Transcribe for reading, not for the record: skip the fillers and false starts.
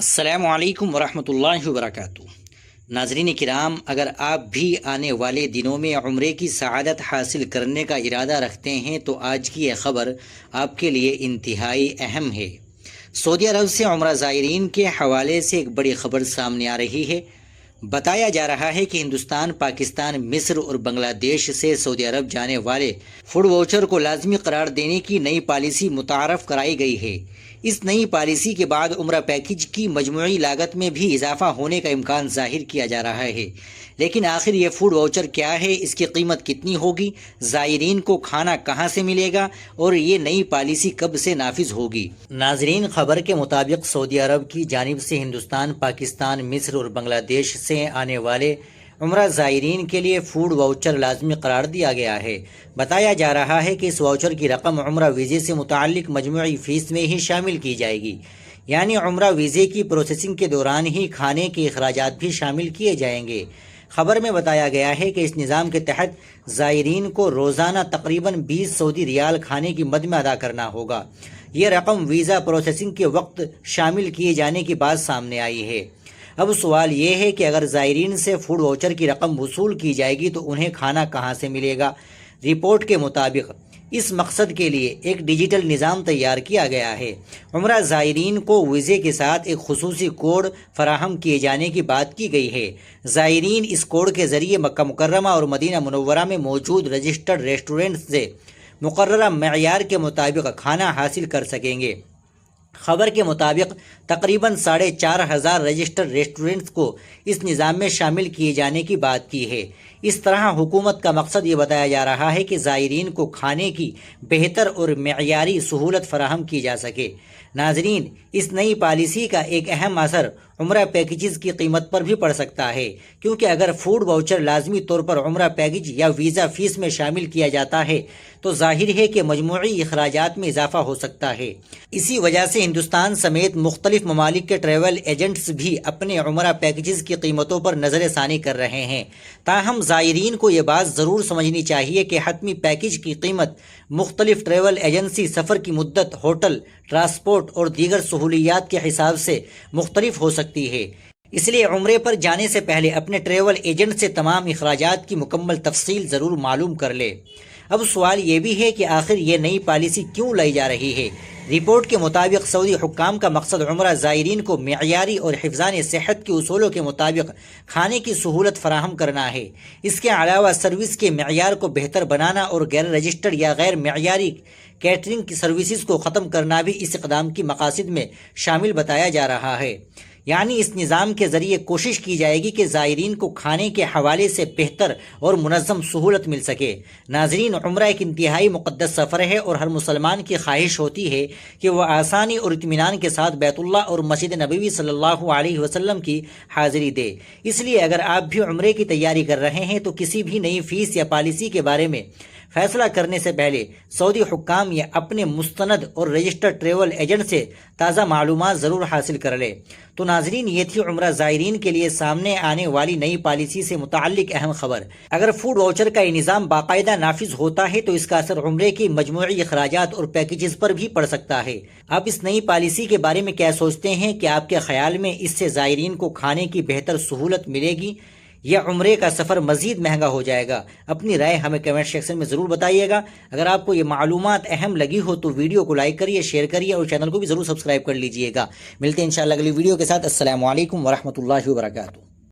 السلام علیکم ورحمۃ اللہ وبرکاتہ۔ ناظرین کرام، اگر آپ بھی آنے والے دنوں میں عمرے کی سعادت حاصل کرنے کا ارادہ رکھتے ہیں تو آج کی یہ خبر آپ کے لیے انتہائی اہم ہے۔ سعودی عرب سے عمرہ زائرین کے حوالے سے ایک بڑی خبر سامنے آ رہی ہے۔ بتایا جا رہا ہے کہ ہندوستان، پاکستان، مصر اور بنگلہ دیش سے سعودی عرب جانے والے فوڈ واؤچر کو لازمی قرار دینے کی نئی پالیسی متعارف کرائی گئی ہے۔ اس نئی پالیسی کے بعد عمرہ پیکج کی مجموعی لاگت میں بھی اضافہ ہونے کا امکان ظاہر کیا جا رہا ہے۔ لیکن آخر یہ فوڈ واؤچر کیا ہے، اس کی قیمت کتنی ہوگی، زائرین کو کھانا کہاں سے ملے گا اور یہ نئی پالیسی کب سے نافذ ہوگی؟ ناظرین، خبر کے مطابق سعودی عرب کی جانب سے ہندوستان، پاکستان، مصر اور بنگلہ دیش سے آنے والے عمرہ زائرین کے لیے فوڈ واؤچر لازمی قرار دیا گیا ہے۔ بتایا جا رہا ہے کہ اس واؤچر کی رقم عمرہ ویزے سے متعلق مجموعی فیس میں ہی شامل کی جائے گی، یعنی عمرہ ویزے کی پروسیسنگ کے دوران ہی کھانے کے اخراجات بھی شامل کیے جائیں گے۔ خبر میں بتایا گیا ہے کہ اس نظام کے تحت زائرین کو روزانہ تقریباً 20 سعودی ریال کھانے کی مد میں ادا کرنا ہوگا۔ یہ رقم ویزا پروسیسنگ کے وقت شامل کیے جانے کی بات سامنے آئی ہے۔ اب سوال یہ ہے کہ اگر زائرین سے فوڈ واؤچر کی رقم وصول کی جائے گی تو انہیں کھانا کہاں سے ملے گا؟ رپورٹ کے مطابق اس مقصد کے لیے ایک ڈیجیٹل نظام تیار کیا گیا ہے۔ عمرہ زائرین کو ویزے کے ساتھ ایک خصوصی کوڈ فراہم کیے جانے کی بات کی گئی ہے۔ زائرین اس کوڈ کے ذریعے مکہ مکرمہ اور مدینہ منورہ میں موجود رجسٹرڈ ریسٹورنٹ سے مقررہ معیار کے مطابق کھانا حاصل کر سکیں گے۔ خبر کے مطابق تقریباً 4,500 رجسٹرڈ ریسٹورنٹس کو اس نظام میں شامل کیے جانے کی بات کی ہے۔ اس طرح حکومت کا مقصد یہ بتایا جا رہا ہے کہ زائرین کو کھانے کی بہتر اور معیاری سہولت فراہم کی جا سکے۔ ناظرین، اس نئی پالیسی کا ایک اہم اثر عمرہ پیکیجز کی قیمت پر بھی پڑ سکتا ہے، کیونکہ اگر فوڈ واؤچر لازمی طور پر عمرہ پیکیج یا ویزا فیس میں شامل کیا جاتا ہے تو ظاہر ہے کہ مجموعی اخراجات میں اضافہ ہو سکتا ہے۔ اسی وجہ سے ہندوستان سمیت مختلف ممالک کے ٹریول ایجنٹس بھی اپنے عمرہ پیکیجز کی قیمتوں پر نظر ثانی کر رہے ہیں۔ تاہم زائرین کو یہ بات ضرور سمجھنی چاہیے کہ حتمی پیکیج کی قیمت مختلف ٹریول ایجنسی، سفر کی مدت، ہوٹل، ٹرانسپورٹ اور دیگر سہولیات کے حساب سے مختلف ہو سکتی ہے۔ اس لیے عمرے پر جانے سے پہلے اپنے ٹریول ایجنٹ سے تمام اخراجات کی مکمل تفصیل ضرور معلوم کر لے۔ اب سوال یہ بھی ہے کہ آخر یہ نئی پالیسی کیوں لائی جا رہی ہے؟ رپورٹ کے مطابق سعودی حکام کا مقصد عمرہ زائرین کو معیاری اور حفظان صحت کے اصولوں کے مطابق کھانے کی سہولت فراہم کرنا ہے۔ اس کے علاوہ سروس کے معیار کو بہتر بنانا اور غیر رجسٹرڈ یا غیر معیاری کیٹرنگ کی سروسز کو ختم کرنا بھی اس اقدام کی مقاصد میں شامل بتایا جا رہا ہے۔ یعنی اس نظام کے ذریعے کوشش کی جائے گی کہ زائرین کو کھانے کے حوالے سے بہتر اور منظم سہولت مل سکے۔ ناظرین، عمرہ ایک انتہائی مقدس سفر ہے اور ہر مسلمان کی خواہش ہوتی ہے کہ وہ آسانی اور اطمینان کے ساتھ بیت اللہ اور مسجد نبوی صلی اللہ علیہ وسلم کی حاضری دے۔ اس لیے اگر آپ بھی عمرے کی تیاری کر رہے ہیں تو کسی بھی نئی فیس یا پالیسی کے بارے میں فیصلہ کرنے سے پہلے سعودی حکام یا اپنے مستند اور رجسٹرڈ ٹریول ایجنٹ سے تازہ معلومات ضرور حاصل کر لیں۔ تو ناظرین، یہ تھی عمرہ زائرین کے لیے سامنے آنے والی نئی پالیسی سے متعلق اہم خبر۔ اگر فوڈ واؤچر کا یہ نظام باقاعدہ نافذ ہوتا ہے تو اس کا اثر عمرے کی مجموعی اخراجات اور پیکیجز پر بھی پڑ سکتا ہے۔ آپ اس نئی پالیسی کے بارے میں کیا سوچتے ہیں؟ کہ آپ کے خیال میں اس سے زائرین کو کھانے کی بہتر سہولت ملے گی یا عمرے کا سفر مزید مہنگا ہو جائے گا؟ اپنی رائے ہمیں کمنٹ سیکشن میں ضرور بتائیے گا۔ اگر آپ کو یہ معلومات اہم لگی ہو تو ویڈیو کو لائک کریے، شیئر کریے اور چینل کو بھی ضرور سبسکرائب کر لیجئے گا۔ ملتے ہیں انشاءاللہ اگلی ویڈیو کے ساتھ۔ السلام علیکم ورحمۃ اللہ وبرکاتہ۔